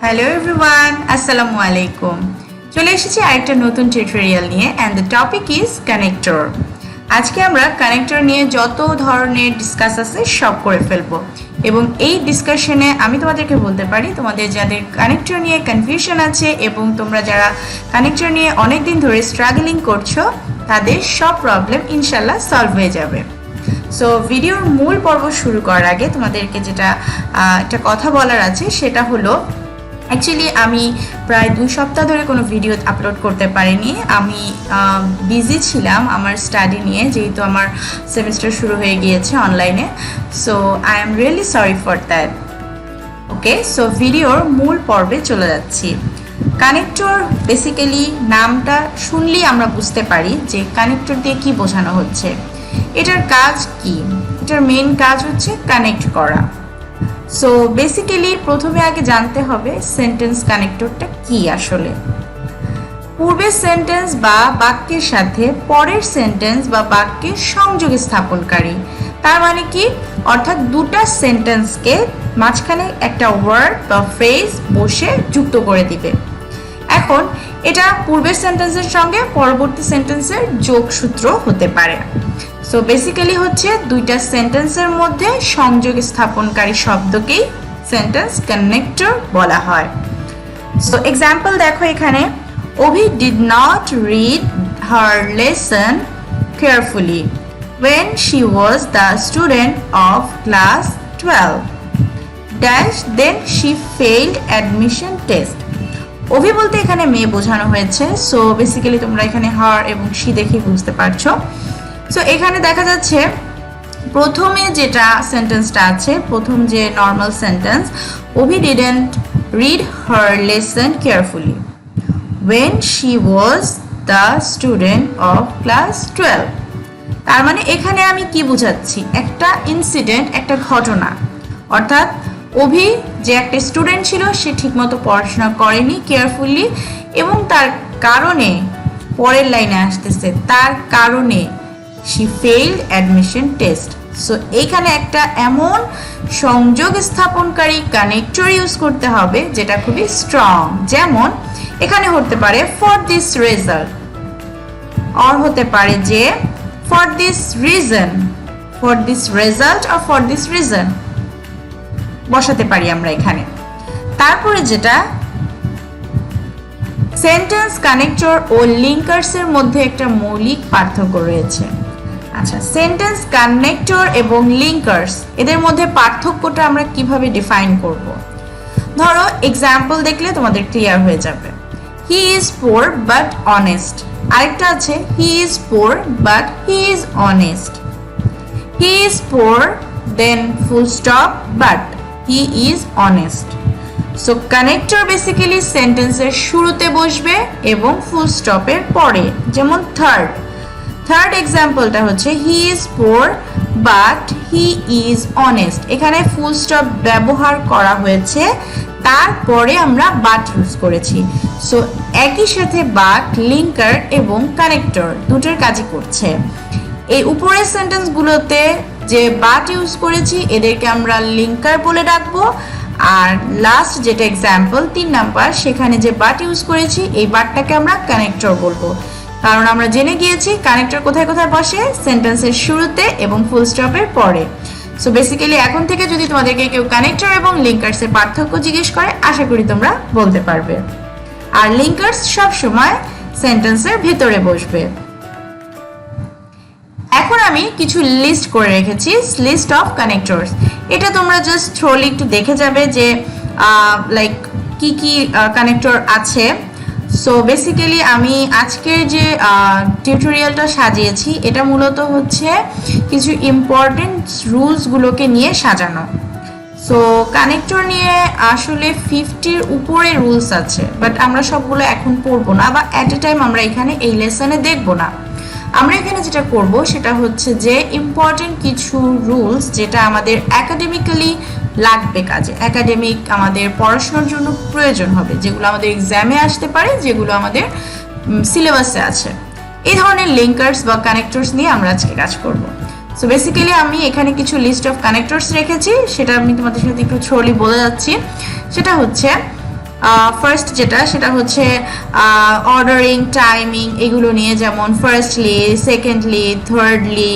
Hello everyone, Assalamu alaikum. চলে এসেছি আরেকটা নতুন টিউটোরিয়াল নিয়ে and the topic is connector. আজকে আমরা কানেক্টর নিয়ে যত ধরনের ডিসকাস আছে সব করে ফেলবো এবং এই ডিসকাশনে আমি তোমাদেরকে বলতে পারি তোমাদের যাদের কানেক্টর নিয়ে কনফিউশন আছে এবং তোমরা যারা কানেক্টর নিয়ে অনেক দিন ধরে স্ট্রাগলিং করছো তাদের সব প্রবলেম ইনশাআল্লাহ সলভ হয়ে যাবে। সো ভিডিওর মূল পর্ব শুরু করার আগে তোমাদেরকে যেটা একটা কথা বলার আছে সেটা হলো অ্যাকচুয়ালি আমি প্রায় 2 সপ্তাহ ধরে কোনো ভিডিও আপলোড করতে পারিনি। আমি বিজি ছিলাম আমার স্টাডি নিয়ে, যেহেতু আমার সেমিস্টার শুরু হয়ে গিয়েছে অনলাইনে। So I am really sorry for that. Okay, so ভিডিওর মূল পর্বে চলে যাচ্ছি। কানেক্টর বেসিক্যালি নামটা শুনলেই আমরা বুঝতে পারি যে কানেক্টর দিয়ে কি বোঝানো হচ্ছে। এটার কাজ কি? এটার মেইন কাজ হচ্ছে কানেক্ট করা। সো বেসিক্যালি প্রথমে আগে জানতে হবে সেন্টেন্স কানেক্টরটা কি আসলে। পূর্বের সেন্টেন্স বা বাক্যের সাথে পরের সেন্টেন্স বা বাক্যের সংযোগ স্থাপনকারী। তার মানে কি? অর্থাৎ দুটা সেন্টেন্সকে মাঝখানে একটা ওয়ার্ড বা ফ্রেজ বসে যুক্ত করে দিবে। এখন এটা পূর্বের সেন্টেন্সের সঙ্গে পরবর্তী সেন্টেন্সের যোগসূত্র হতে পারে। সো বেসিক্যালি হচ্ছে দুইটা সেন্টেন্সের মধ্যে সংযোগ স্থাপনকারী শব্দকেই সেন্টেন্স কানেক্টর বলা হয়। সো এক্সাম্পল দেখো এখানে, Abhi did not read her lesson carefully when she was the student of class 12 dash then she failed admission test। অভি বলতে এখানে মেয়ে বোঝানো হয়েছে। সো বেসিক্যালি তোমরা এখানে হার এবং শি দেখে বুঝতে পারছো। সো এখানে দেখা যাচ্ছে প্রথমে যেটা সেন্টেন্সটা আছে, প্রথম যে normal sentence, Abhi didn't read her lesson carefully when she was the student of class 12। তার মানে এখানে আমি কি বোঝাচ্ছি? একটা ইনসিডেন্ট, একটা ঘটনা। অর্থাৎ অভি যে একটা স্টুডেন্ট ছিল সে ঠিকমতো পড়াশোনা করেনি কেয়ারফুলি এবং তার কারণে পরের লাইনে আসতেছে তার কারণে she failed admission test। So এখানে একটা এমন সংযোগ স্থাপনকারী কানেক্টর ইউজ করতে হবে যেটা খুবই স্ট্রং। যেমন এখানে হতে পারে for this result, or হতে পারে যে for this reason, for this result or for this reason বসাতে পারি আমরা এখানে। তারপরে যেটা সেন্টেন্স কানেক্টর ও লিঙ্কার্সের মধ্যে একটা মৌলিক পার্থক্য রয়েছে। আচ্ছা, সেন্টেন্স কানেক্টর এবং লিঙ্কার্স এদের মধ্যে পার্থক্যটা আমরা কিভাবে ডিফাইন করব? ধরো এক্সাম্পল দেখলে তোমাদের ক্লিয়ার হয়ে যাবে। He is poor but honest. আরেকটা আছে he is poor but he is honest. He is poor then full stop but he is honest. So connector basically সেন্টেন্সের শুরুতে বসবে এবং ফুল স্টপের পরে। যেমন থার্ড এক্সাম্পলটা হচ্ছে হি is poor but he is honest. এখানে ফুল স্টপ ব্যবহার করা হয়েছে, তারপরে আমরা বাট ইউজ করেছি। সো একই সাথে বাট, লিঙ্কার এবং কানেক্টর দুটোর কাজই করছে। এই উপরের সেন্টেন্সগুলোতে যে বাট ইউজ করেছি এদেরকে আমরা লিঙ্কার বলে ডাকবো, আর লাস্ট যেটা এক্সাম্পল 3 নাম্বার, সেখানে যে বাট ইউজ করেছি এই বাটটাকে আমরা কানেক্টর বলবো। কারণ আমরা জেনে গিয়েছি কানেক্টর কোথায় কোথায় বসে, সেন্টেন্সের শুরুতে এবং ফুল স্টপের পরে। সো বেসিক্যালি এখন থেকে যদি তোমাদেরকে কেউ কানেক্টর এবং লিঙ্কার্সের পার্থক্য জিজ্ঞেস করে আশা করি তোমরা বলতে পারবে। আর লিঙ্কার্স সব সময় সেন্টেন্সের ভেতরে বসবে। এখন আমি কিছু লিস্ট করে রেখেছি, লিস্ট অফ কানেক্টরস। এটা তোমরা জাস্ট থ্রোলি একটু দেখে যাবে যে লাইক কি কি কানেক্টর আছে। সো বেসিক্যালি আমি আজকের যে টিউটোরিয়ালটা সাজিয়েছি এটা মূলত হচ্ছে কিছু ইম্পর্টেন্ট রুলসগুলোকে নিয়ে সাজানো। সো কানেক্টর নিয়ে আসলে 50-র উপরে রুলস আছে, বাট আমরা সবগুলো এখন পড়বো না বা অ্যাট এ টাইম আমরা এখানে এই লেসনে দেখবো না। আমরা এখানে যেটা করব সেটা হচ্ছে যে ইম্পর্টেন্ট কিছু রুলস যেটা আমাদের একাডেমিক্যালি লাগবে কাজে, একাডেমিক আমাদের পড়াশোনার জন্য প্রয়োজন হবে, যেগুলো আমাদের এক্সামে আসতে পারে, যেগুলো আমাদের সিলেবাসে আছে। এই ধরনের লিঙ্কার্স বা কানেক্টরস নিয়ে আমরা আজকে কাজ করব। সো বেসিক্যালি আমি এখানে কিছু লিস্ট অফ কানেক্টরস রেখেছি, সেটা আমি তোমাদের সাথে একটু থ্রোলি বলে যাচ্ছি। সেটা হচ্ছে ফার্স্ট যেটা সেটা হচ্ছে অর্ডারিং, টাইমিং, এগুলো নিয়ে, যেমন ফার্স্টলি, সেকেন্ডলি, থার্ডলি,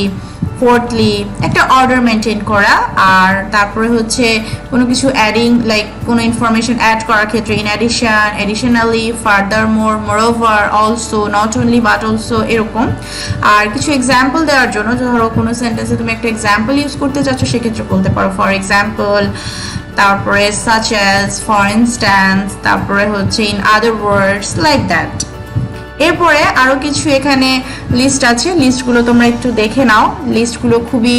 ফোর্থলি একটা অর্ডার মেনটেন করা। আর তারপরে হচ্ছে কোনো কিছু অ্যাডিং, লাইক কোনো ইনফরমেশন অ্যাড করার ক্ষেত্রে in addition, additionally, further more, moreover, also, not only but also, এরকম। আর কিছু এক্সাম্পল দেওয়ার জন্য, ধরো কোনো সেন্টেন্সে তুমি একটা এক্সাম্পল ইউজ করতে চাচ্ছ, সেক্ষেত্রে বলতে পারো ফর এক্সাম্পল, তারপরে সাচ অ্যাজ, ফর ইনস্ট্যান্স, তারপরে হচ্ছে in other words, like that. এরপরে আরও কিছু এখানে লিস্ট আছে, লিস্টগুলো তোমরা একটু দেখে নাও। লিস্টগুলো খুবই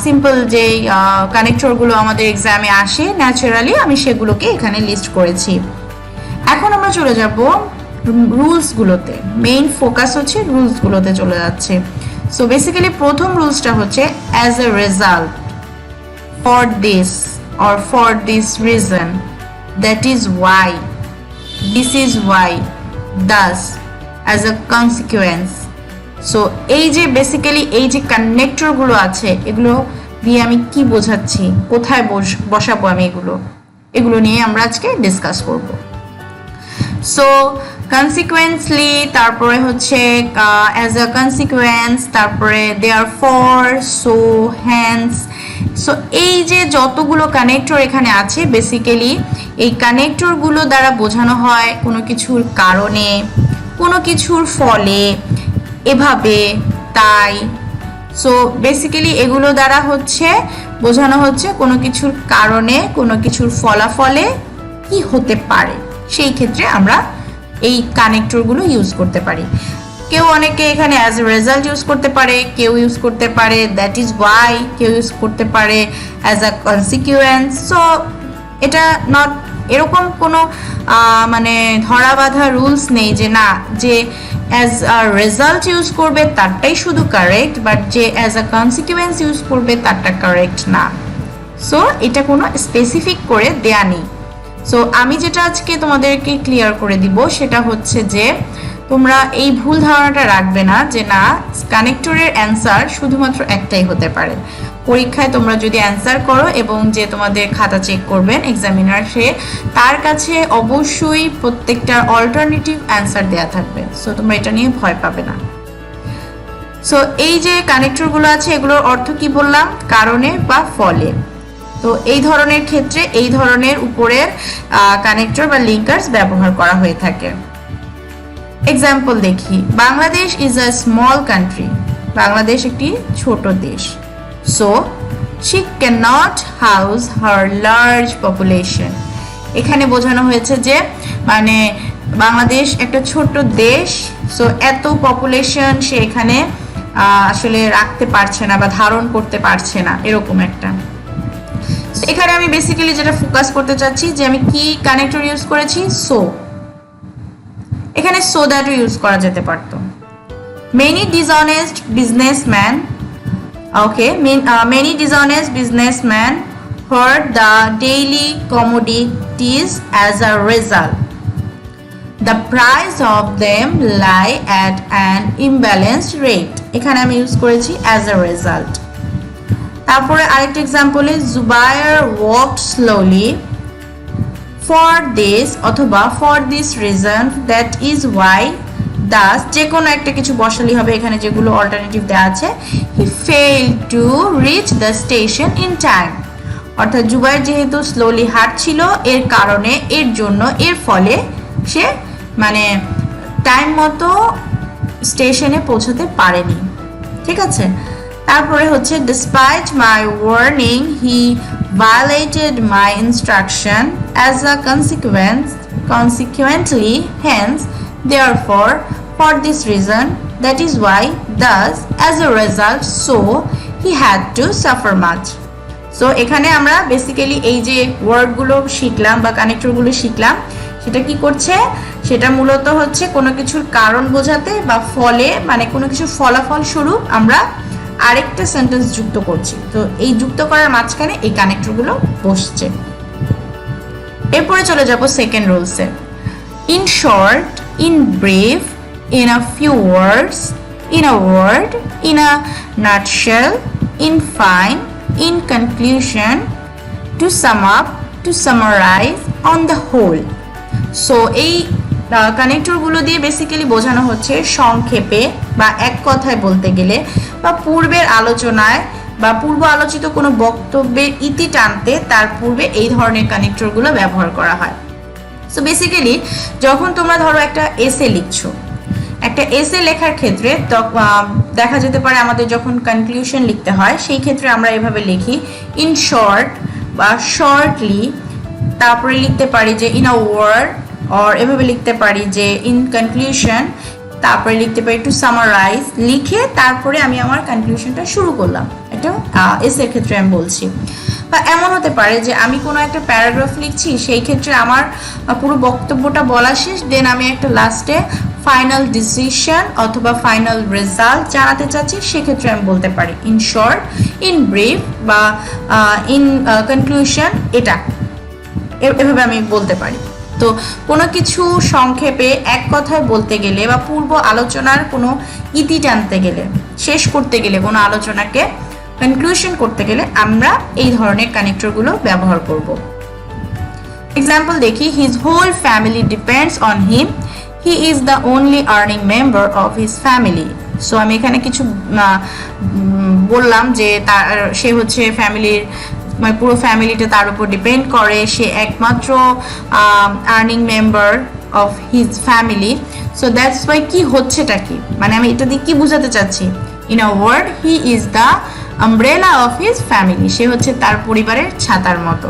সিম্পল, যেই কানেক্টরগুলো আমাদের এক্সামে আসে ন্যাচারালি, আমি সেগুলোকে এখানে লিস্ট করেছি। এখন আমরা চলে যাব রুলসগুলোতে। মেইন ফোকাস হচ্ছে রুলসগুলোতে চলে যাচ্ছে। সো বেসিক্যালি প্রথম রুলসটা হচ্ছে as a result, for this or for this reason, that is why, this is why, thus, as a consequence. So এই যে বেসিক্যালি এই যে কানেক্টরগুলো আছে, এগুলো দিয়ে আমি কি বোঝাচ্ছি, কোথায় বসাবো আমি, এগুলো নিয়ে আমরা আজকে ডিসকাস করব। সো কনসিকুয়েন্সলি, তারপরে হচ্ছে অ্যাজ আ কনসিকুয়েন্স, তারপরে দেয়ারফর, সো, হ্যান্স। সো এই যে যতগুলো কানেক্টর এখানে আছে, বেসিক্যালি এই কানেক্টরগুলো দ্বারা বোঝানো হয় কোনো কিছুর কারণে, কোনো কিছুর ফলে, এভাবে, তাই। সো বেসিক্যালি এগুলো দ্বারা হচ্ছে বোঝানো হচ্ছে কোনো কিছুর কারণে, কোনো কিছুর ফলাফলে কি হতে পারে, সেই ক্ষেত্রে আমরা এই কানেক্টরগুলো ইউজ করতে পারি। কেউ অনেকে এখানে অ্যাজ এ রেজাল্ট ইউজ করতে পারে, কেউ ইউজ করতে পারে দ্যাট ইজ ওয়াই, কেউ ইউজ করতে পারে অ্যাজ আ কনসিকুয়েন্স। সো এটা নট এরকম কোনো মানে ধরা বাঁধা রুলস নেই যে না, যে অ্যাজ আ রেজাল্ট ইউজ করবে তারটাই শুধু কারেক্ট, বাট যে অ্যাজ আ কনসিকুয়েন্স ইউজ করবে তারটা কারেক্ট না। সো এটা কোনো স্পেসিফিক করে দেয়া নেই। সো আমি যেটা আজকে তোমাদেরকে ক্লিয়ার করে দিব সেটা হচ্ছে যে তোমরা এই ভুল ধারণাটা রাখবে না যে না, কানেক্টরের অ্যান্সার শুধুমাত্র একটাই হতে পারে। পরীক্ষায় তোমরা যদি অ্যান্সার করো এবং যে তোমাদের খাতা চেক করবেন এক্সামিনার, সে তার কাছে অবশ্যই প্রত্যেকটার অল্টারনেটিভ অ্যান্সার দেয়া থাকবে। সো তোমরা এটা নিয়ে ভয় পাবে না। সো এই যে কানেক্টরগুলো আছে, এগুলোর অর্থ কি বললাম, কারণে বা ফলে। তো এই ধরনের ক্ষেত্রে এই ধরনের উপরের কানেক্টর বা লিঙ্কার্স ব্যবহার করা হয়ে থাকে। এক্সাম্পল দেখি, Bangladesh is a small country, Bangladesh একটি ছোট দেশ। So she can not house her large population, এখানে বোঝানো হয়েছে যে মানে বাংলাদেশ একটা ছোট দেশ, সো এত পপুলেশন সে এখানে আসলে রাখতে পারছে না বা ধারণ করতে পারছে না, এরকম একটা। এখানে আমি বেসিক্যালি যেটা ফোকাস করতে চাচ্ছি যে আমি কি কানেক্টর ইউজ করেছি, সো। এখানে সো দ্যাটও ইউজ করা যেতে পারতো। Many dishonest businessman, okay, many dishonest businessman hurt the daily commodities as a result. The price of them lie at an imbalanced rate. এখানে আমি ইউজ করেছি as a result. তারপরে আরেকটা example is Zubair walked slowly for this অথবা for this reason, that is why, thus, যে কোনো একটা কিছু বসালেই হবে, এখানে যেগুলো অল্টারনেটিভ দেওয়া আছে। he failed to reach the station in time, অর্থাৎ জুবায়ের যেহেতু স্লোলি হাঁটছিল, এর কারণে, এর জন্য, এর ফলে সে মানে টাইম মতো স্টেশনে পৌঁছাতে পারেনি। ঠিক আছে, তারপরে হচ্ছে despite my warning he violated my instruction as a consequently, hence, therefore, for this reason, that is why, thus, as a result, so, he had to suffer much. So এখানে আমরা বেসিক্যালি এই যে ওয়ার্ডগুলো শিখলাম বা কানেক্টরগুলো শিখলাম, সেটা কি করছে, সেটা মূলত হচ্ছে কোনো কিছুর কারণ বোঝাতে বা ফলে, মানে কোনো কিছুর ফলাফল স্বরূপ আমরা আরেকটা সেন্টেন্স যুক্ত করছি। তো এই যুক্ত করার মাঝখানে এই কানেক্টরগুলো বসছে। এরপরে চলে যাব সেকেন্ড রুলসে। In short, in brief, in a few words, in a word, in a nutshell, in fine, in conclusion, to sum up, to summarize, on the whole. So এই কানেক্টরগুলো দিয়ে বেসিক্যালি বোঝানো হচ্ছে সংক্ষেপে বা এক কথায় বলতে গেলে বা পূর্বের আলোচনায় বা পূর্ব আলোচিত কোনো বক্তব্যের ইতি টানতে তার পূর্বে এই ধরনের কানেক্টরগুলো ব্যবহার করা হয়। সো বেসিক্যালি যখন তোমরা ধরো একটা এসে লিখছো, একটা এসে লেখার ক্ষেত্রে দেখা যেতে পারে আমাদের যখন কনক্লুশন লিখতে হয় সেই ক্ষেত্রে আমরা এভাবে লিখি ইন শর্ট বা শর্টলি, তারপরে লিখতে পারি যে ইন আ ওয়ার্ড, অর এভাবে লিখতে পারি যে ইন কনক্লুশন, তারপরে লিখতে পারি টু সামারাইজ, লিখে তারপরে আমি আমার কনক্লুশনটা শুরু করলাম। এটা এসের ক্ষেত্রে আমি বলছি। বা এমন হতে পারে যে আমি কোনো একটা প্যারাগ্রাফ লিখছি, সেই ক্ষেত্রে আমার পুরো বক্তব্যটা বলা শেষ, দেন আমি একটা লাস্টে ফাইনাল ডিসিশন অথবা ফাইনাল রেজাল্ট জানাতে চাচ্ছি, সেক্ষেত্রে আমি বলতে পারি ইন শর্ট, ইন ব্রিফ বা ইন কনক্লুশন। এটা এভাবে আমি বলতে পারি। তো কোনো কিছু সংক্ষেপে এক কথায় বলতে গেলে বা পূর্ব আলোচনার কোনো ইতি টানতে গেলে, শেষ করতে গেলে, কোনো আলোচনাকে কনক্লুশন করতে গেলে আমরা এই ধরনের কানেক্টরগুলো ব্যবহার করব। এক্সাম্পল দেখি, his whole family depends on him, he is the only earning member of his family. So আমি এখানে কিছু বললাম যে সে হচ্ছে ফ্যামিলির মানে পুরো ফ্যামিলিটা তার উপর ডিপেন্ড করে, সে একমাত্র earning member of his family. So that's why কি হচ্ছেটা কি, মানে আমি এটা দিয়ে কি বোঝাতে চাচ্ছি, in a word he is the umbrella of his family, সে হচ্ছে তার পরিবারের ছাতার মতো।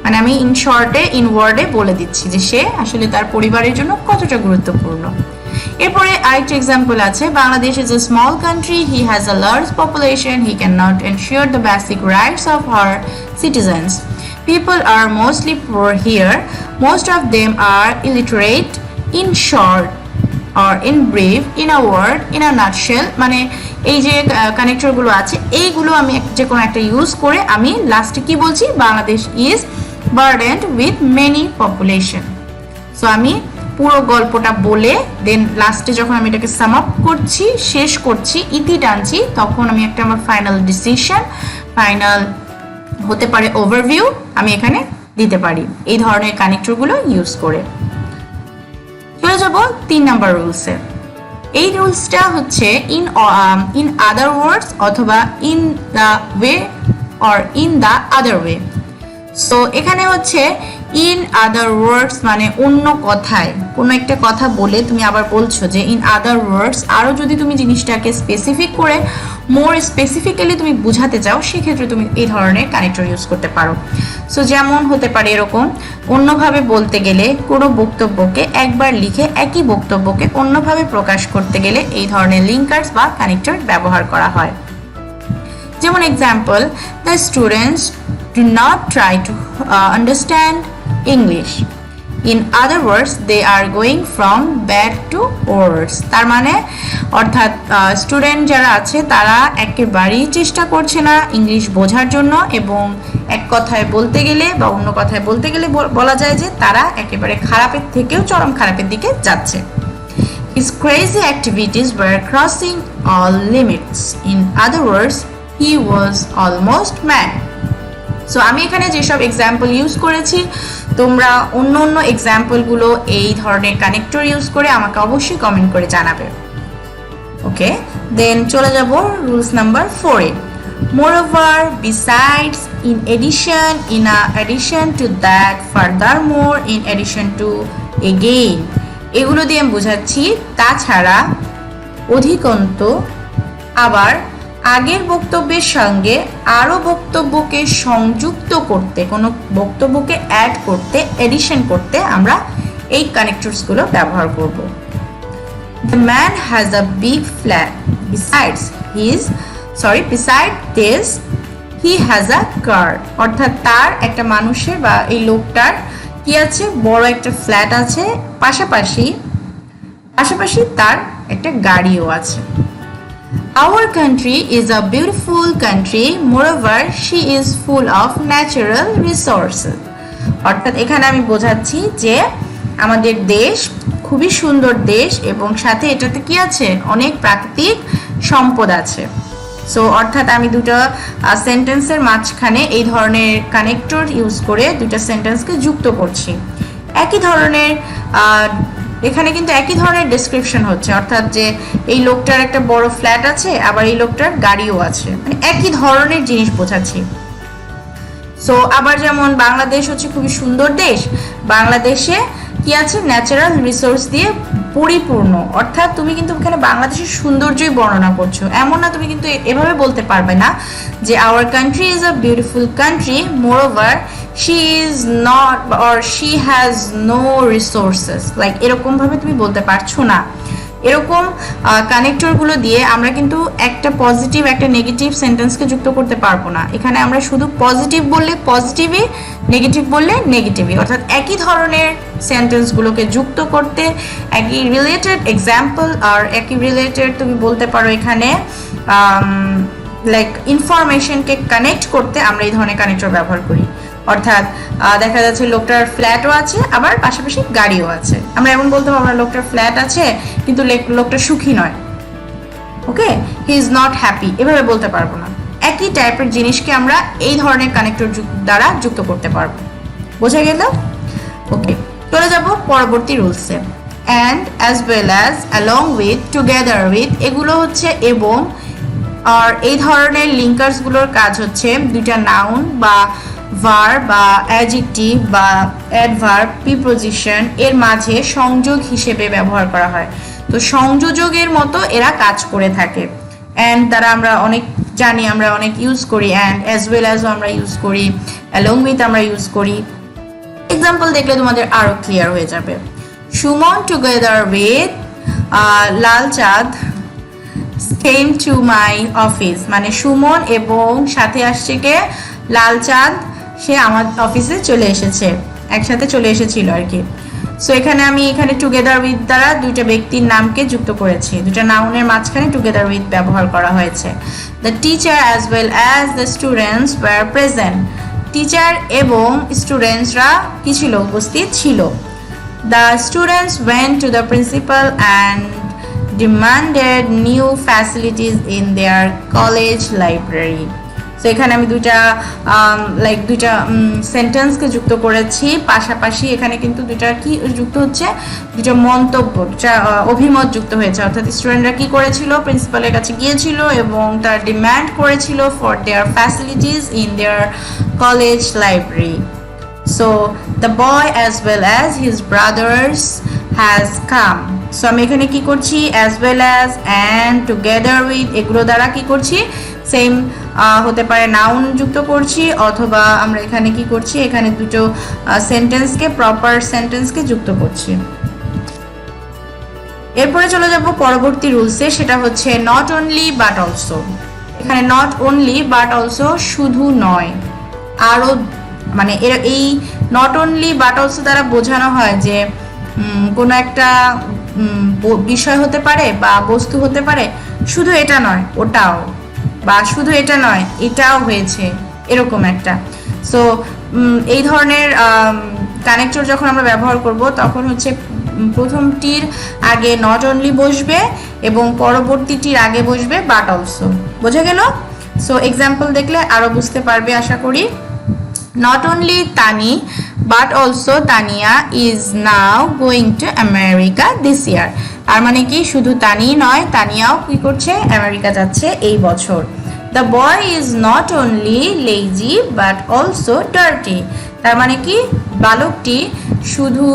মানে আমি ইন শর্টে ইন ওয়ার্ডে বলে দিচ্ছি যে সে আসলে তার পরিবারের জন্য কতটা গুরুত্বপূর্ণ। এরপরে আরেকটা এক্সাম্পল আছে, Bangladesh is a small country, he has a large population, he can not ensure the basic rights of her citizens, people are mostly poor here, most of them are illiterate, in short or in brief, in a word, in a nutshell। মানে এই যে কানেক্টরগুলো আছে এইগুলো আমি যে কোনো একটা use করে আমি লাস্টে কি বলছি, Bangladesh is burdened with many population. So আমি পুরো গল্পটা বলে দেন লাস্টে যখন আমি এটাকে সাম আপ করছি, শেষ করছি, ইতি টানছি, তখন আমি একটা আমার ফাইনাল ডিসিশন, ফাইনাল হতে পারে ওভারভিউ আমি এখানে দিতে পারি এই ধরনের কানেক্টরগুলো ইউজ করে। চলে যাব 3 নাম্বার রুলসে। এই রুলসটা হচ্ছে ইন আদার ওয়ার্ডস অথবা in the way or in the other way. So এখানে হচ্ছে ইন আদার ওয়ার্ডস মানে অন্য কথায়, কোনো একটা কথা বলে তুমি আবার বলছো যে ইন আদার ওয়ার্ডস, আরও যদি তুমি জিনিসটাকে স্পেসিফিক করে মোর স্পেসিফিক্যালি তুমি বুঝাতে চাও, সেক্ষেত্রে তুমি এই ধরনের কানেক্টর ইউজ করতে পারো। সো যেমন হতে পারে এরকম, অন্যভাবে বলতে গেলে কোনো বক্তব্যকে একবার লিখে একই বক্তব্যকে অন্যভাবে প্রকাশ করতে গেলে এই ধরনের লিঙ্কার্স বা কানেক্টর ব্যবহার করা হয়। যেমন example, the students do not try to understand English. In other words, they are going from bad to worse. তার মানে অর্থাৎ স্টুডেন্ট যারা আছে তারা একেবারেই চেষ্টা করছে না ইংলিশ বোঝার জন্য, এবং এক কথায় বলতে গেলে বা অন্য কথায় বলতে গেলে বলা যায় যে তারা একেবারে খারাপের থেকেও চরম খারাপের দিকে যাচ্ছে। His crazy activities were crossing all limits. In other words, he was almost mad. So আমি এখানে যেসব এক্সাম্পল ইউজ করেছি, তোমরা অন্য অন্য এক্সাম্পলগুলো এই ধরনের কানেক্টর ইউজ করে আমাকে অবশ্যই কমেন্ট করে জানাবে। ওকে, দেন চলে যাব রুলস নাম্বার 4-এ। Moreover, besides, in addition, in addition to that, furthermore, in addition to, again, এগুলো দিয়ে আমি বোঝাচ্ছি তাছাড়া, অধিকন্ত, আবার, আগের বক্তব্যের সঙ্গে আরও বক্তব্যকে সংযুক্ত করতে, কোনো বক্তব্যকে অ্যাড করতে, এডিশন করতে আমরা এই কানেক্টরসগুলো ব্যবহার করব। The man has a big flat. Besides this, he has a car. অর্থাৎ তার একটা মানুষের বা এই লোকটার কি আছে, বড় একটা ফ্ল্যাট আছে, পাশাপাশি তার একটা গাড়িও আছে। Our country is a beautiful country. Moreover, she is full of natural resources. অর্থাৎ এখানে আমি বোঝাচ্ছি যে আমাদের দেশ খুবই সুন্দর দেশ এবং সাথে এটাতে কি আছে, অনেক প্রাকৃতিক সম্পদ আছে। সো অর্থাৎ আমি দুটো সেন্টেন্সের মাঝখানে এই ধরনের কানেক্টর ইউজ করে দুটো সেন্টেন্সকে যুক্ত করছি। একই ধরনের এখানে কিন্তু একই ধরনের ডেসক্রিপশন হচ্ছে, অর্থাৎ যে এই লোকটার একটা বড় ফ্ল্যাট আছে, আবার এই লোকটার গাড়িও আছে, মানে একই ধরনের জিনিস বোঝাচ্ছি। সো আবার যেমন বাংলাদেশ হচ্ছে খুবই সুন্দর দেশ, বাংলাদেশে কি আছে, ন্যাচারাল রিসোর্স দিয়ে পরিপূর্ণ, অর্থাৎ তুমি কিন্তু এখানে বাংলাদেশের সৌন্দর্যই বর্ণনা করছো, এমন না তুমি কিন্তু এভাবে বলতে পারবে না যে our country is a beautiful country, moreover she is not or she has no resources, like এরকম ভাবে তুমি বলতে পারছো না। এরকম কানেক্টরগুলো দিয়ে আমরা কিন্তু একটা পজিটিভ একটা নেগেটিভ সেন্টেন্সকে যুক্ত করতে পারবো না। এখানে আমরা শুধু পজিটিভ বললে পজিটিভই, নেগেটিভ বললে নেগেটিভই, অর্থাৎ একই ধরনের সেন্টেন্সগুলোকে যুক্ত করতে, একই রিলেটেড এক্সাম্পল আর একই রিলেটেড তুমি বলতে পারো এখানে লাইক ইনফরমেশনকে কানেক্ট করতে আমরা এই ধরনের কানেক্টর ব্যবহার করি। অর্থাৎ দেখা যাচ্ছে লোকটার ফ্ল্যাটও আছে, আবার পাশাপাশি গাড়িও আছে। আমরা এমন বলতে পারবো না লোকটার ফ্ল্যাট আছে কিন্তু লোকটা সুখী নয়, ওকে, হি ইজ নট হ্যাপি, এভাবে বলতে পারবো না। একই টাইপের জিনিসকে আমরা এই ধরনের কানেক্টর দ্বারা যুক্ত করতে পারবো। বোঝা গেল? ওকে, চলে যাব পরবর্তী রুলসে। And as well as, along with, together with, এগুলো হচ্ছে এবং। আর এই ধরনের লিঙ্কার্সগুলোর কাজ হচ্ছে দুইটা নাউন বা ভার্ব বা অ্যাডজেক্টিভ বা অ্যাডভার্ব প্রিপোজিশন এর মাঝে সংযোগ হিসেবে ব্যবহার করা হয়। তো সংযোজকের মতো এরা কাজ করে থাকে। অ্যান্ড দ্বারা আমরা অনেক জানি, আমরা অনেক ইউজ করি, অ্যান্ড অ্যাজ ওয়েল অ্যাজও আমরা ইউজ করি, অ্যালং উইথ আমরা ইউজ করি। এক্সাম্পল দেখলে তোমাদের আরো ক্লিয়ার হয়ে যাবে। Suman together with Lalchand came to my office, মানে সুমন এবং সাথে আসছে কে, লালচাঁদ, সে আমার অফিসে চলে এসেছে, একসাথে চলে এসেছিল আর কি। সো এখানে আমি এখানে টুগেদার উইথ দ্বারা দুইটা ব্যক্তির নামকে যুক্ত করেছি, দুইটা নাউনের মাঝখানে টুগেদার উইথ ব্যবহার করা হয়েছে। The teacher as well as the students were present, teacher এবং স্টুডেন্টসরা কি ছিল, উপস্থিত ছিল। The students went to the principal and demanded new facilities in their college library. So এখানে আমি দুইটা সেন্টেন্সকে যুক্ত করেছি, পাশাপাশি এখানে কিন্তু দুইটা কি যুক্ত হচ্ছে, দুইটা মন্তব্য, দুইটা অভিমত যুক্ত হয়েছে। অর্থাৎ স্টুডেন্টরা কি করেছিল, প্রিন্সিপালের কাছে গিয়েছিল এবং তার ডিমান্ড করেছিল for their facilities in their college library. So the boy as well as his brothers has come. So আমি এখানে কি করছি, as well as, and, together with, এগুলো দ্বারা কি করছি, সেম হতে পারে নাউন যুক্ত করছি, অথবা আমরা এখানে কি করছি, এখানে দুটো সেন্টেন্সকে, প্রপার সেন্টেন্সকে যুক্ত করছি। এরপরে চলে যাব পরবর্তী রুলসে, সেটা হচ্ছে নট অনলি বাট অলসো। এখানে নট অনলি বাট অলসো, শুধু নয় আরো, মানে এই নট অনলি বাট অলসো দ্বারা বোঝানো হয় যে কোনো একটা বিষয় হতে পারে বা বস্তু হতে পারে, শুধু এটা নয় ওটাও, বা শুধু এটা নয় এটাও হয়েছে, এরকম একটা। সো এই ধরনের কানেক্টর যখন আমরা ব্যবহার করব তখন হচ্ছে প্রথমটির আগে নট অনলি বসবে এবং পরবর্তীটির আগে বসবে বাট অলসো। বোঝা গেল? সো এক্সাম্পল দেখলে আরো বুঝতে পারবে আশা করি। Not only Tani but also Tania is now going to America this year. আর মানে কি শুধু তানি নয়, তানিয়াও কি করছে, আমেরিকা যাচ্ছে এই বছর। The boy is not only lazy but also dirty. তার মানে কি বালকটি শুধু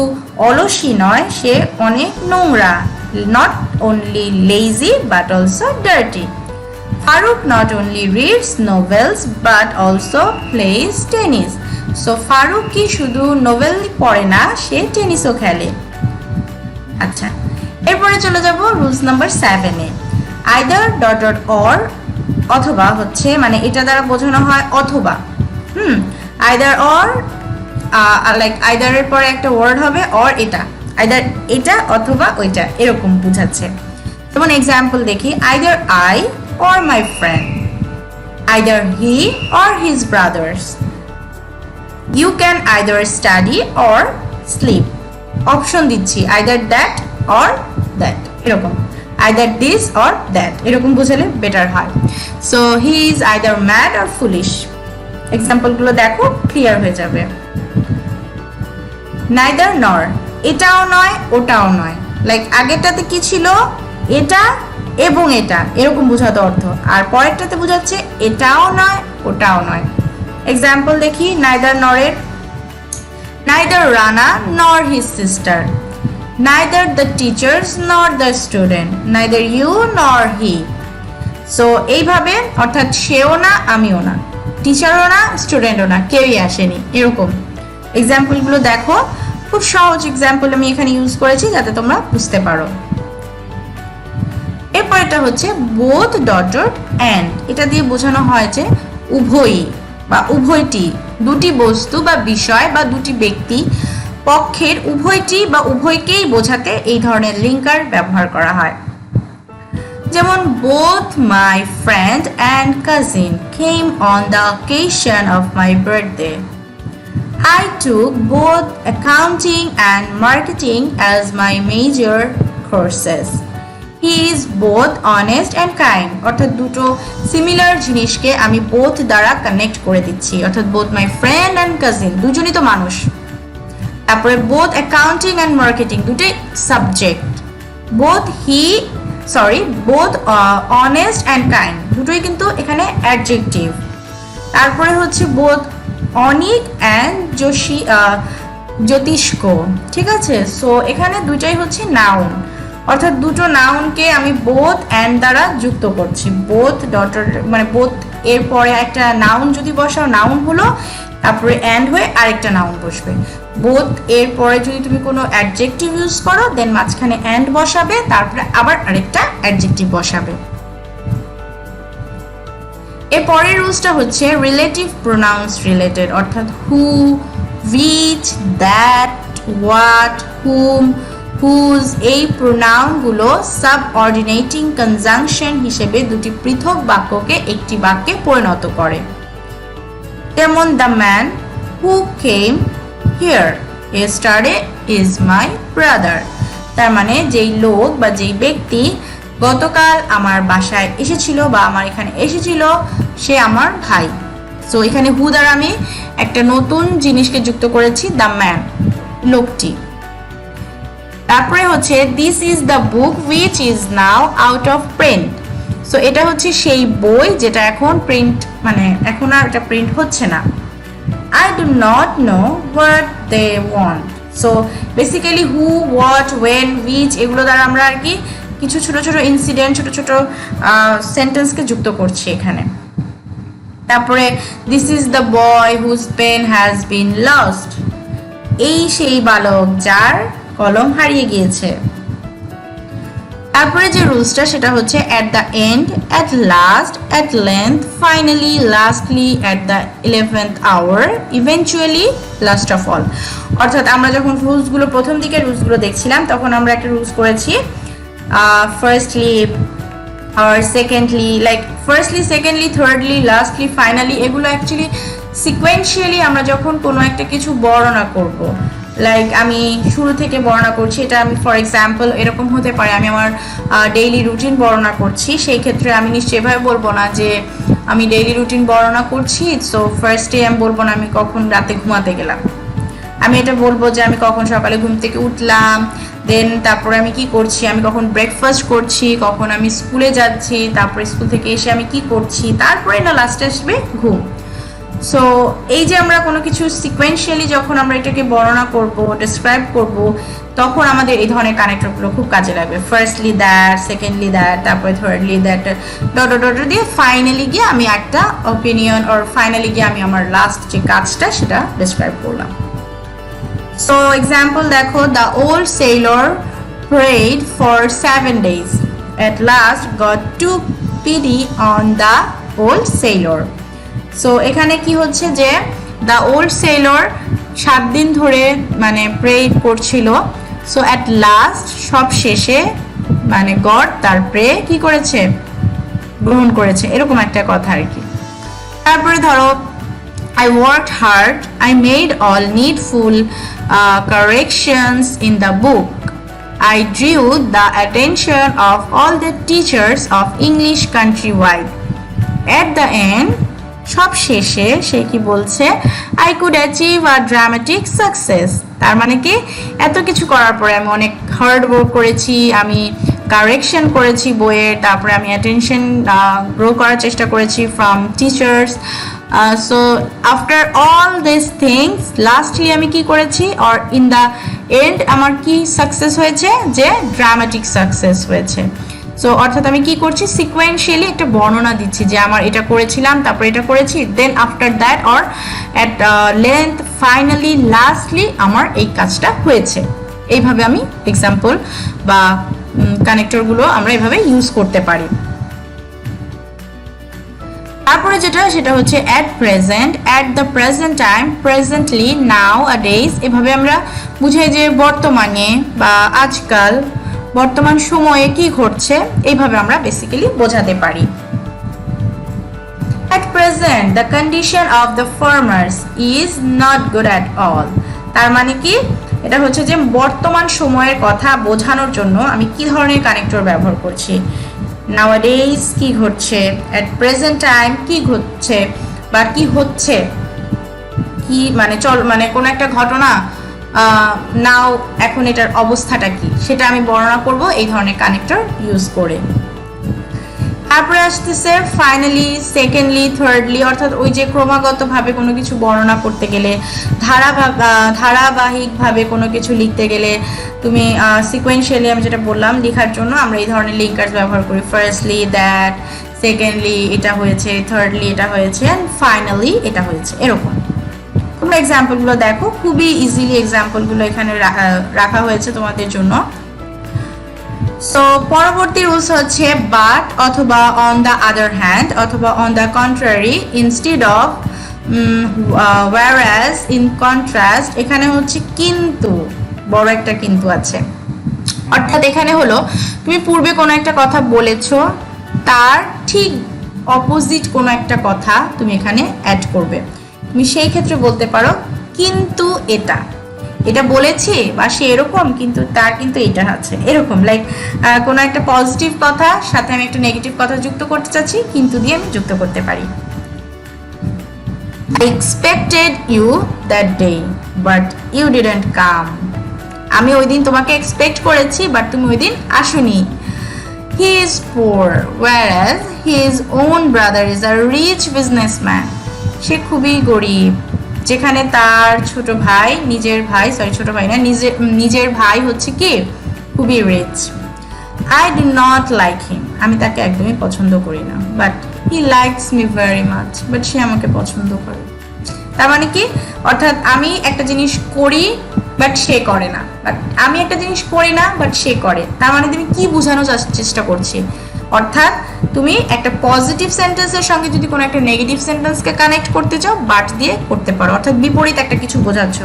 অলসী নয়, সে অনেক নোংরা। Not only lazy but also dirty. Farooq not only reads novels but also plays tennis. So Faruk কি শুধু নোভেল পড়ে না, সে টেনিসও খেলে। আচ্ছা, এরপরে চলে যাব rules number 7 A. Either dot dot or, অথবা হচ্ছে মানে এটা দ্বারা বোঝানো হয় অথবা। আইদার অর, লাইক আইদার এর পরে একটা ওয়ার্ড হবে অর, এটা আইদার এটা অথবা ওইটা, এরকম বোঝাচ্ছে। যেমন এক্সাম্পল দেখি, either I or my friend, either he or his brothers. You can either study or sleep. Option দিচ্ছি, either that or that, এরকম either this or that, এরকম বুঝালে বেটার হয়। So he is either mad or foolish. Example গুলো দেখো, clear হয়ে যাবে। Neither নর, এটাও নয় ওটাও নয়। লাইক আগেরটাতে কি ছিল, এটা এবং এটা, এরকম বোঝাতো অর্থ। আর পরেরটাতে বোঝাচ্ছে এটাও নয় ওটাও নয়। এক্সাম্পল দেখি নাইদার নরের, neither Rana nor his sister, neither the teachers nor the student, neither you nor he. So এইভাবে, অর্থাৎ সেও না আমিও না, টিচারও না স্টুডেন্টও না, কেউই আসেনি, এরকম। এক্সাম্পলগুলো দেখো, খুব সহজ এক্সাম্পল আমি এখানে ইউজ করেছি যাতে তোমরা বুঝতে পারো। এরপর এটা হচ্ছে বোথ ডট অ্যান্ড, এটা দিয়ে বোঝানো হয় যে উভয়ই বা উভয়টি, দুটি বস্তু বা বিষয় বা দুটি ব্যক্তি পক্ষের উভয়টি বা উভয়কেই বোঝাতে এই ধরনের লিঙ্কার ব্যবহার করা হয়। যেমন both my friend and cousin came on the occasion of my birthday. I took both accounting and marketing as my major courses. He is both honest and kind. অর্থাৎ দুটো সিমিলার জিনিসকে আমি both দ্বারা connect করে দিচ্ছি, অর্থাৎ both my friend and cousin, দুজনই তো মানুষ। তারপরে both accounting and marketing, দুটোই subject. both honest and kind, দুটোই কিন্তু এখানে অ্যাডজেক্টিভ। তারপরে হচ্ছে both অনিক অ্যান্ড জ্যোতিষ্ক, ঠিক আছে। সো এখানে দুটাই হচ্ছে নাউন, অর্থাৎ দুটো নাউনকে আমি বোথ অ্যান্ড দ্বারা যুক্ত করছি। বোথ ডট মানে বোথ এর পরে একটা নাউন যদি বসাও, নাউন হলো, তারপরে অ্যান্ড হয়ে আরেকটা নাউন বসবে। বোথ এর পরে যদি তুমি কোনো অ্যাডজেক্টিভ ইউজ করো, দেন মাঝখানে অ্যান্ড বসাবে, তারপরে আবার আরেকটা অ্যাডজেক্টিভ বসাবে। এর পরের রুলসটা হচ্ছে রিলেটিভ প্রোনাউন্স রিলেটেড, অর্থাৎ who, which, that, what, whom, whose, এই প্রোনাউনগুলো সাবঅর্ডিনেটিং কনজাংশন হিসেবে দুটি পৃথক বাক্যকে একটি বাক্যে পরিণত করে। যেমন the man who came here yesterday is my brother, তার মানে যেই লোক বা যেই ব্যক্তি গতকাল আমার বাসায় এসেছিল বা আমার এখানে এসেছিল, সে আমার ভাই। সো এখানে হু দ্বারা আমি একটা নতুন জিনিসকে যুক্ত করেছি, দ্য ম্যান, লোকটি। তারপরে হচ্ছে this is the book which is now out of print. So এটা হচ্ছে সেই বই যেটা এখন প্রিন্ট, মানে এখন আর এটা প্রিন্ট হচ্ছে না। I do not know what they want. So basically who, what, when, which এগুলো দ্বারা আমরা আর কি কিছু ছোট ছোট ইনসিডেন্ট, ছোট ছোট সেন্টেন্সকে যুক্ত করছি এখানে। তারপরে this is the boy whose pen has been lost, এই সেই বালক যার কলম হারিয়ে গিয়েছে। তারপরে যে রুলসটা সেটা হচ্ছে at the end, at last, at length, finally, lastly, at the 11th hour, eventually, last of all. অর্থাৎ আমরা যখন রুলসগুলো প্রথম দিকে রুলসগুলো দেখছিলাম, তখন আমরা একটা রুলস করেছি ফার্স্টলি আর secondly, like firstly, secondly, thirdly, lastly, finally, এগুলো অ্যাকচুয়ালি সিকোয়েন্সিয়ালি আমরা যখন কোনো একটা কিছু বর্ণনা করব, লাইক আমি শুরু থেকে বর্ণনা করছি, এটা আমি ফর এক্সাম্পল এরকম হতে পারে আমি আমার ডেইলি রুটিন বর্ণনা করছি, সেই ক্ষেত্রে আমি নিশ্চয়ই এভাবে বলবো না যে আমি ডেইলি রুটিন বর্ণনা করছি, সো ফার্স্টে আমি বলবো না আমি কখন রাতে ঘুমাতে গেলাম, আমি এটা বলবো যে আমি কখন সকালে ঘুম থেকে উঠলাম, দেন তারপরে আমি কি করছি, আমি কখন ব্রেকফাস্ট করছি, কখন আমি স্কুলে যাচ্ছি, তারপরে স্কুল থেকে এসে আমি কি করছি, তারপরে না লাস্টে আসবে ঘুম। সো এই যে আমরা কোনো কিছু সিকোয়েন্সিয়ালি যখন আমরা এটাকে বর্ণনা করব, ডেসক্রাইব করব, তখন আমাদের এই ধরনের কানেক্টরগুলো খুব কাজে লাগবে। ফার্স্টলি দ্যাট, সেকেন্ডলি দ্যাট, তারপরে থার্ডলি দ্যাট, ডট ডট দিয়ে ফাইনালি গিয়ে আমি একটা অপিনিয়ন অর ফাইনালি গিয়ে আমি আমার লাস্ট যে কাজটা সেটা ডেসক্রাইব করলাম। সো এক্সাম্পল দেখো, the old Sailor prayed for 7 days. At last God took pity on the old sailor. So এখানে কি হচ্ছে যে দ্য ওল্ড সেলর 7 দিন ধরে মানে প্রে করছিল, সো অ্যাট লাস্ট সব শেষে মানে গড তার প্রে কি করেছে, গ্রহণ করেছে, এরকম একটা কথা আর কি। তারপরে ধরো I worked hard, I made all needful corrections in the book. I drew the attention of all the teachers of English countrywide. At the end, সব শেষে সে কি বলছে, I could achieve a dramatic success. তার মানে কি, এত কিছু করার পরে আমি অনেক হার্ড ওয়ার্ক করেছি, আমি কারেকশন করেছি বইয়ের, তারপরে আমি অ্যাটেনশন গ্রো করার চেষ্টা করেছি from teachers. So after all this things lastly আমি কি করেছি, অর ইন দ্য এন্ড আমার কি সাকসেস হয়েছে, যে ড্রামাটিক সাকসেস হয়েছে। সো অর্থাৎ আমি কি করছি, সিকোয়েন্সিয়ালি একটা বর্ণনা দিচ্ছি যে আমার এটা করেছিলাম, তারপর এটা করেছি, then after that or at length finally lastly আমার এই কাজটা হয়েছে। এইভাবে আমি এক্সাম্পল বা কানেক্টরগুলো আমরা এভাবে ইউজ করতে পারি। তারপরে সেটা হচ্ছে at present, at the present time, presently, now a days. এভাবে আমরা বুঝাই যে বর্তমানে বা আজকাল, বর্তমান সময়ে কি ঘটছে, এইভাবে আমরা বেসিক্যালি বোঝাতে পারি। At present the condition of the farmers is not good at all। তার মানে কি, এটা হচ্ছে যে বর্তমান সময়ের কথা বোঝানোর জন্য আমি কি ধরনের কানেক্টর ব্যবহার করছি। nowadays কি ঘটছে, at present time কি ঘটছে বা কি হচ্ছে, কি মানে মানে কোন একটা ঘটনা, নাও এখন এটার অবস্থাটা কি, সেটা আমি বর্ণনা করব এই ধরনের কানেক্টর ইউজ করে। তারপরে আসতেছে ফাইনালি, সেকেন্ডলি, থার্ডলি, অর্থাৎ ওই যে ক্রমাগতভাবে কোনো কিছু বর্ণনা করতে গেলে, ধারাবাহিকভাবে কোনো কিছু লিখতে গেলে তুমি সিকোয়েন্সিয়ালি, আমি যেটা বললাম লেখার জন্য আমরা এই ধরনের লিঙ্কার্স ব্যবহার করি। ফার্স্টলি দ্যাট, সেকেন্ডলি এটা হয়েছে, থার্ডলি এটা হয়েছে, অ্যান্ড ফাইনালি এটা হয়েছে, এরকম। তোমরা এক্সাম্পলগুলো দেখো, খুবই ইজিলি এক্সাম্পলগুলো এখানে রাখা হয়েছে তোমাদের জন্য। সো পরবর্তী রুলস হচ্ছে বাট অথবা অন দ্য আদার হ্যান্ড অথবা on the contrary, instead of, whereas, in contrast. এখানে হচ্ছে কিন্তু, বড় একটা কিন্তু আছে। অর্থাৎ এখানে হলো তুমি পূর্বে কোনো একটা কথা বলেছো, তার ঠিক অপোজিট কোনো একটা কথা তুমি এখানে অ্যাড করবে। তুমি সেই ক্ষেত্রে বলতে পারো কিন্তু এটা বলেছি বা সে এরকম, কিন্তু তার কিন্তু এটা আছে, এরকম। লাইক কোনো একটা পজিটিভ কথা সাথে আমি একটা নেগেটিভ কথা যুক্ত করতে চাচ্ছি, কিন্তু দিয়ে আমি যুক্ত করতে পারি। I expected you that day but you didn't come। আমি ওই দিন তোমাকে এক্সপেক্ট করেছি বাট তুমি ওই দিন আসোনি। He is poor whereas his own brother is a rich businessman। সে খুবই গরিব, যেখানে তার ছোট ভাই হচ্ছে কি খুবই rich. I do not like him। আমি তাকে একদমই পছন্দ করি না, but he likes me very much। But সে আমাকে পছন্দ করে। তার মানে কি, অর্থাৎ আমি একটা জিনিস করি বাট সে করে না, বাট আমি একটা জিনিস করি না বাট সে করে। তার মানে তুমি কি বোঝানোর চেষ্টা করছি, অর্থাৎ তুমি একটা পজিটিভ সেন্টেন্সের সঙ্গে যদি কোনো একটা নেগেটিভ সেন্টেন্সকে কানেক্ট করতে চাও, বাট দিয়ে করতে পারো। অর্থাৎ বিপরীত একটা কিছু বোঝাচ্ছ,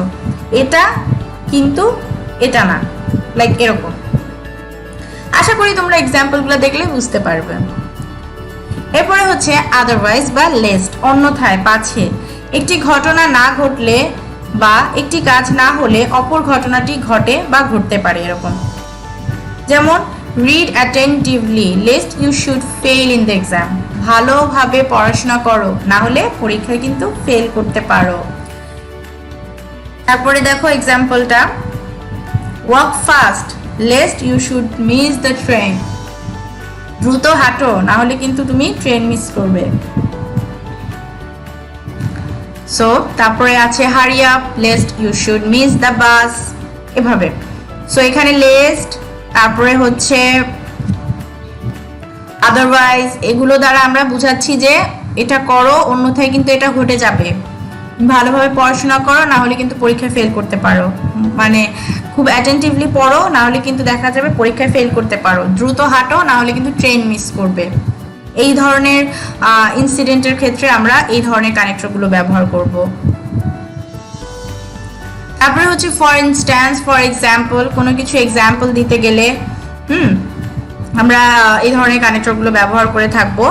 এটা কিন্তু এটা না, লাইক এরকম। আশা করি তোমরা এক্সাম্পলগুলো দেখলে বুঝতে পারবে। এরপরে হচ্ছে আদারওয়াইজ বা লেস্ট, অন্যথায়, পাছে। একটি ঘটনা না ঘটলে বা একটি কাজ না হলে অপর ঘটনাটি ঘটে বা ঘটতে পারে, এরকম। যেমন read attentively lest you should fail in the exam। ভালোভাবে পড়াশোনা করো, না হলে পরীক্ষায় কিন্তু ফেল করতে পারো। তারপরে দেখো এক্সাম্পলটা, walk fast lest you should miss the train। দ্রুত হাঁটো, না হলে কিন্তু তুমি ট্রেন মিস করবে। সো তারপরে আছে hurry up lest you should miss the bus, এভাবে। সো এখানে lest, তারপরে হচ্ছে আদারওয়াইজ, এগুলো দ্বারা আমরা বুঝাচ্ছি যে এটা করো, অন্যথায় কিন্তু এটা ঘটে যাবে। ভালোভাবে পড়াশোনা করো, না হলে কিন্তু পরীক্ষায় ফেল করতে পারো। মানে খুব অ্যাটেন্টিভলি পড়ো, না হলে কিন্তু দেখা যাবে পরীক্ষায় ফেল করতে পারো। দ্রুত হাঁটো, না হলে কিন্তু ট্রেন মিস করবে। এই ধরনের ইনসিডেন্টের ক্ষেত্রে আমরা এই ধরনের কানেক্টরগুলো ব্যবহার করব। তারপরে হচ্ছে ফর ইনস্ট্যান্স, ফর এক্সাম্পল, কোনো কিছু এক্সাম্পল দিতে গেলে আমরা এই ধরনের কানেক্টরগুলো ব্যবহার করে থাকবো।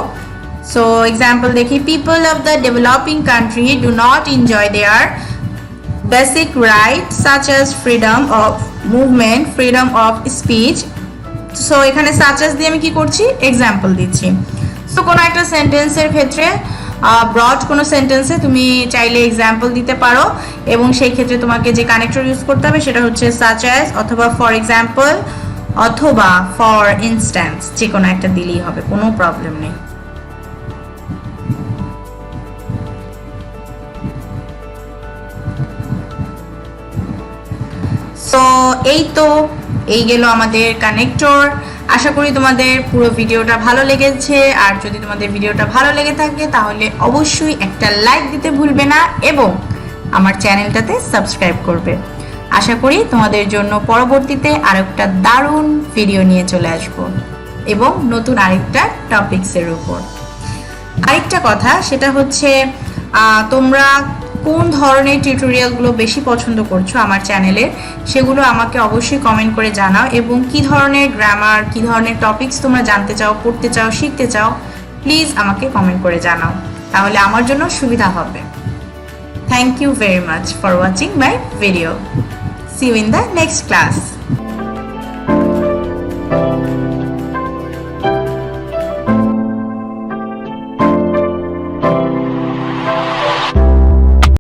সো এক্সাম্পল দেখি, people of the developing country do not enjoy their basic right such as freedom of movement, freedom of speech. So এখানে সাচ অ্যাজ দিয়ে আমি কি করছি, এক্সাম্পল দিচ্ছি। সো কোনো একটা সেন্টেন্সের ক্ষেত্রে ব্রড কোনো সেন্টেন্সে তুমি চাইলে এক্সাম্পল দিতে পারো, এবং সেই ক্ষেত্রে তোমাকে যে কানেক্টর ইউজ করতে হবে সেটা হচ্ছে সাচ অ্যাজ অথবা ফর এক্সাম্পল অথবা ফর ইনস্ট্যান্স, যে কোনো একটা দিলেই হবে, কোনো প্রবলেম নেই। সো এই গেল আমাদের কানেক্টর। আশা করি তোমাদের পুরো ভিডিওটা ভালো লেগেছে, আর যদি তোমাদের ভিডিওটা ভালো লেগে থাকে তাহলে অবশ্যই একটা লাইক দিতে ভুলবে না এবং আমার চ্যানেলটাতে সাবস্ক্রাইব করবে। আশা করি তোমাদের জন্য পরবর্তীতে আরেকটা দারুণ ভিডিও নিয়ে চলে আসব এবং নতুন আরেকটা টপিকসের উপর। আরেকটা কথা, সেটা হচ্ছে তোমরা কোন ধরনের টিউটোরিয়ালগুলো বেশি পছন্দ করছো আমার চ্যানেলের, সেগুলো আমাকে অবশ্যই কমেন্ট করে জানাও, এবং কি ধরনের গ্রামার, কি ধরনের টপিকস তোমরা জানতে চাও, পড়তে চাও, শিখতে চাও, প্লিজ আমাকে কমেন্ট করে জানাও, তাহলে আমার জন্য সুবিধা হবে। Thank you very much for watching my video. See you in the next class.